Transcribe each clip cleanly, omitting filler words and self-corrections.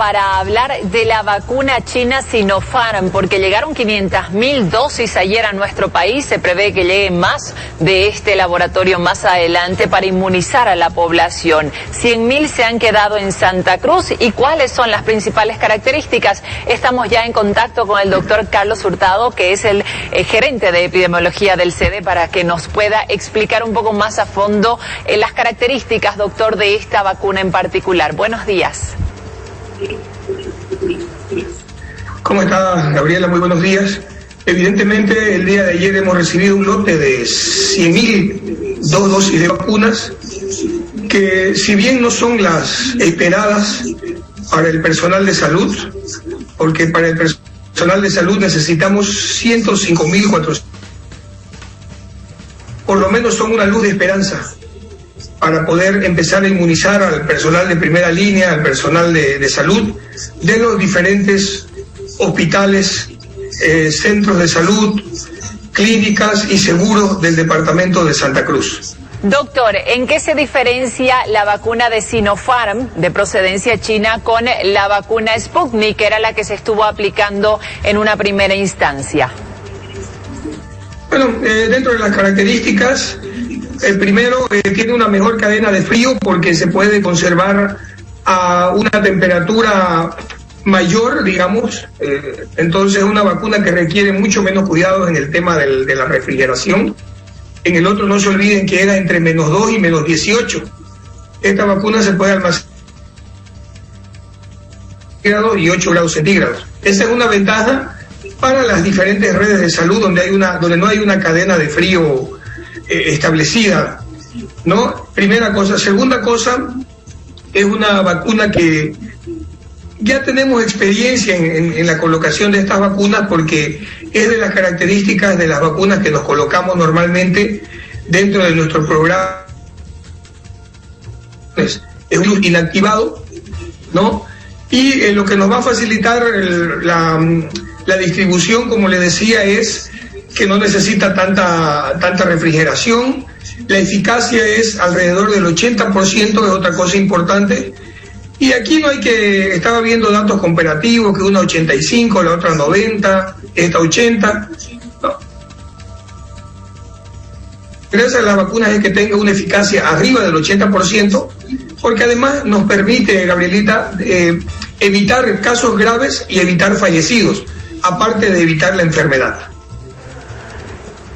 para hablar de la vacuna china Sinopharm, porque llegaron 500.000 dosis ayer a nuestro país. Se prevé que lleguen más de este laboratorio más adelante para inmunizar a la población. 100.000 se han quedado en Santa Cruz. ¿Y cuáles son las principales características? Estamos ya en contacto con el doctor Carlos Hurtado, que es el gerente de epidemiología del CDE, para que nos pueda explicar un poco más a fondo las características, doctor, de esta vacuna en particular. Buenos días. ¿Cómo está, Gabriela? Muy buenos días. Evidentemente, el día de ayer hemos recibido un lote de 100.000 dosis de vacunas que, si bien no son las esperadas para el personal de salud, porque para el personal de salud necesitamos 105.400, por lo menos son una luz de esperanza para poder empezar a inmunizar al personal de primera línea, al personal de salud, de los diferentes hospitales, centros de salud, clínicas y seguros del departamento de Santa Cruz. Doctor, ¿en qué se diferencia la vacuna de Sinopharm, de procedencia china, con la vacuna Sputnik, que era la que se estuvo aplicando en una primera instancia? Bueno, dentro de las características, primero tiene una mejor cadena de frío porque se puede conservar a una temperatura mayor, digamos, entonces es una vacuna que requiere mucho menos cuidados en el tema de la refrigeración. En el otro no se olviden que era entre -2 y -18. Esta vacuna se puede almacenar y 8 grados centígrados. Esa es una ventaja para las diferentes redes de salud donde no hay una cadena de frío establecida, ¿no? Primera cosa. Segunda cosa, es una vacuna que ya tenemos experiencia en la colocación de estas vacunas, porque es de las características de las vacunas que nos colocamos normalmente dentro de nuestro programa. Es un virus inactivado, ¿no? Y lo que nos va a facilitar la distribución, como le decía, es que no necesita tanta refrigeración. La eficacia es alrededor del 80%, es otra cosa importante. Y aquí no hay que, estaba viendo datos comparativos, que una 85, la otra 90, esta 80. No. Gracias a las vacunas es que tenga una eficacia arriba del 80%, porque además nos permite, Gabrielita, evitar casos graves y evitar fallecidos, aparte de evitar la enfermedad.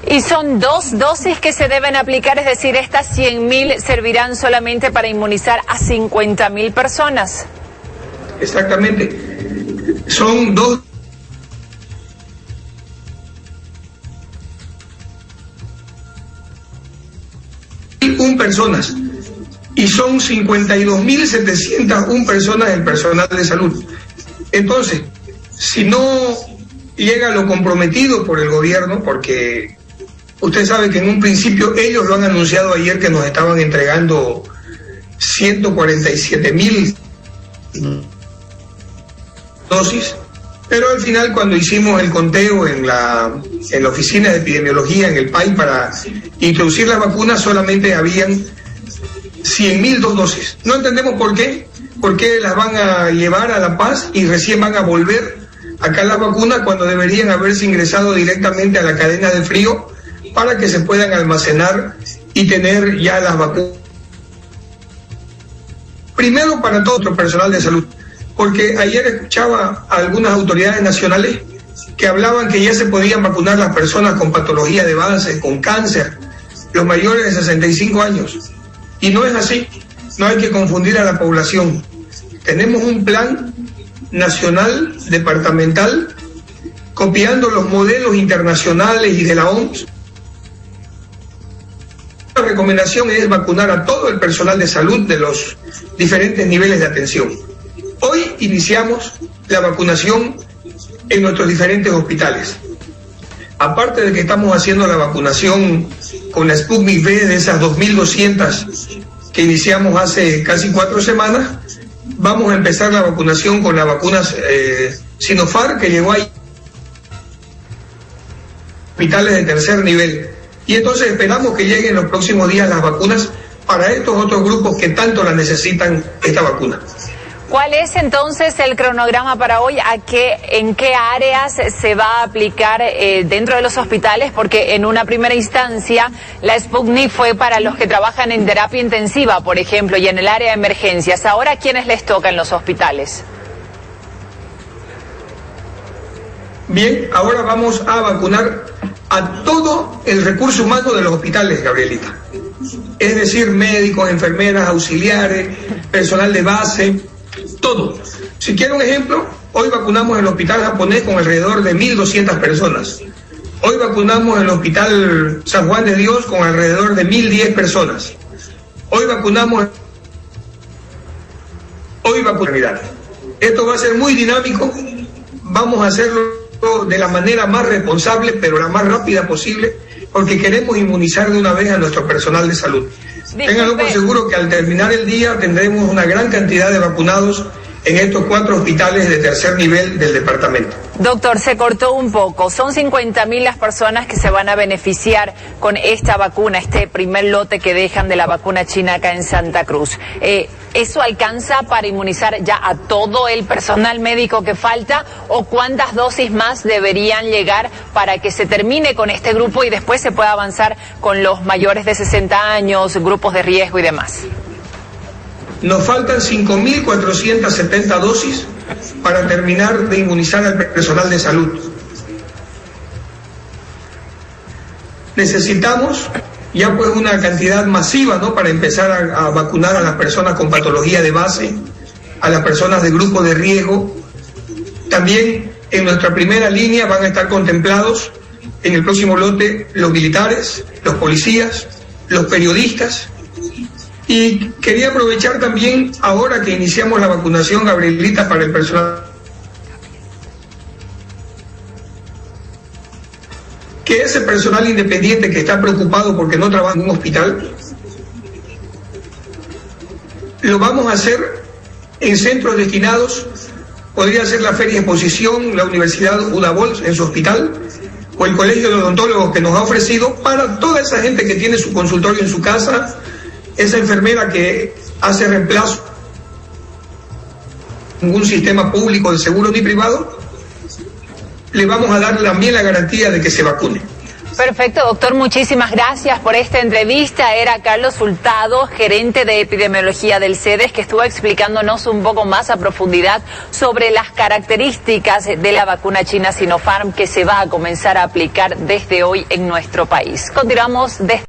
Y son 2 dosis que se deben aplicar, es decir, estas 100.000 servirán solamente para inmunizar a 50.000 personas. Exactamente. Son 2 personas y son 52.701 personas el personal de salud. Entonces, si no llega lo comprometido por el gobierno, porque usted sabe que en un principio ellos lo han anunciado ayer que nos estaban entregando 147.000 dosis, pero al final, cuando hicimos el conteo en la oficina de epidemiología en el país para introducir las vacunas, solamente habían 100.000 dosis. No entendemos por qué las van a llevar a La Paz y recién van a volver acá las vacunas, cuando deberían haberse ingresado directamente a la cadena de frío para que se puedan almacenar y tener ya las vacunas. Primero, para todo nuestro personal de salud, porque ayer escuchaba a algunas autoridades nacionales que hablaban que ya se podían vacunar las personas con patología de base, con cáncer, los mayores de 65 años. Y no es así, no hay que confundir a la población. Tenemos un plan nacional, departamental, copiando los modelos internacionales y de la OMS. La recomendación es vacunar a todo el personal de salud de los diferentes niveles de atención. Hoy iniciamos la vacunación en nuestros diferentes hospitales. Aparte de que estamos haciendo la vacunación con la Sputnik V, de esas 2.200 que iniciamos hace casi 4 semanas, vamos a empezar la vacunación con las vacunas Sinopharm, que llegó ahí hospitales de tercer nivel. Y entonces esperamos que lleguen en los próximos días las vacunas para estos otros grupos que tanto la necesitan, esta vacuna. ¿Cuál es entonces el cronograma para hoy? ¿En qué áreas se va a aplicar dentro de los hospitales? Porque en una primera instancia la Sputnik fue para los que trabajan en terapia intensiva, por ejemplo, y en el área de emergencias. Ahora, ¿a quiénes les toca en los hospitales? Bien, ahora vamos a vacunar a todo el recurso humano de los hospitales, Gabrielita. Es decir, médicos, enfermeras, auxiliares, personal de base, todo. Si quiere un ejemplo, hoy vacunamos en el hospital japonés con alrededor de 1.200 personas. Hoy vacunamos en el hospital San Juan de Dios con alrededor de 1.010 personas. Hoy vacunamos. Esto va a ser muy dinámico. Vamos a hacerlo de la manera más responsable, pero la más rápida posible, porque queremos inmunizar de una vez a nuestro personal de salud. Ténganlo por seguro que al terminar el día tendremos una gran cantidad de vacunados en estos 4 hospitales de tercer nivel del departamento. Doctor, se cortó un poco. Son 50.000 las personas que se van a beneficiar con esta vacuna, este primer lote que dejan de la vacuna china acá en Santa Cruz. ¿Eso alcanza para inmunizar ya a todo el personal médico que falta? ¿O cuántas dosis más deberían llegar para que se termine con este grupo y después se pueda avanzar con los mayores de 60 años, grupos de riesgo y demás? Nos faltan 5.470 dosis para terminar de inmunizar al personal de salud. Necesitamos ya pues una cantidad masiva, ¿no?, para empezar a vacunar a las personas con patología de base, a las personas de grupo de riesgo. También en nuestra primera línea van a estar contemplados en el próximo lote los militares, los policías, los periodistas. Y quería aprovechar también, ahora que iniciamos la vacunación, Gabrielita, para el personal, que ese personal independiente que está preocupado porque no trabaja en un hospital, lo vamos a hacer en centros destinados, podría ser la Feria de Exposición, la Universidad UNAVOL en su hospital, o el Colegio de Odontólogos que nos ha ofrecido para toda esa gente que tiene su consultorio en su casa, esa enfermera que hace reemplazo en ningún sistema público de seguro ni privado, le vamos a dar también la garantía de que se vacune. Perfecto, doctor, muchísimas gracias por esta entrevista. Era Carlos Hurtado, gerente de epidemiología del CEDES, que estuvo explicándonos un poco más a profundidad sobre las características de la vacuna china Sinopharm que se va a comenzar a aplicar desde hoy en nuestro país. Continuamos desde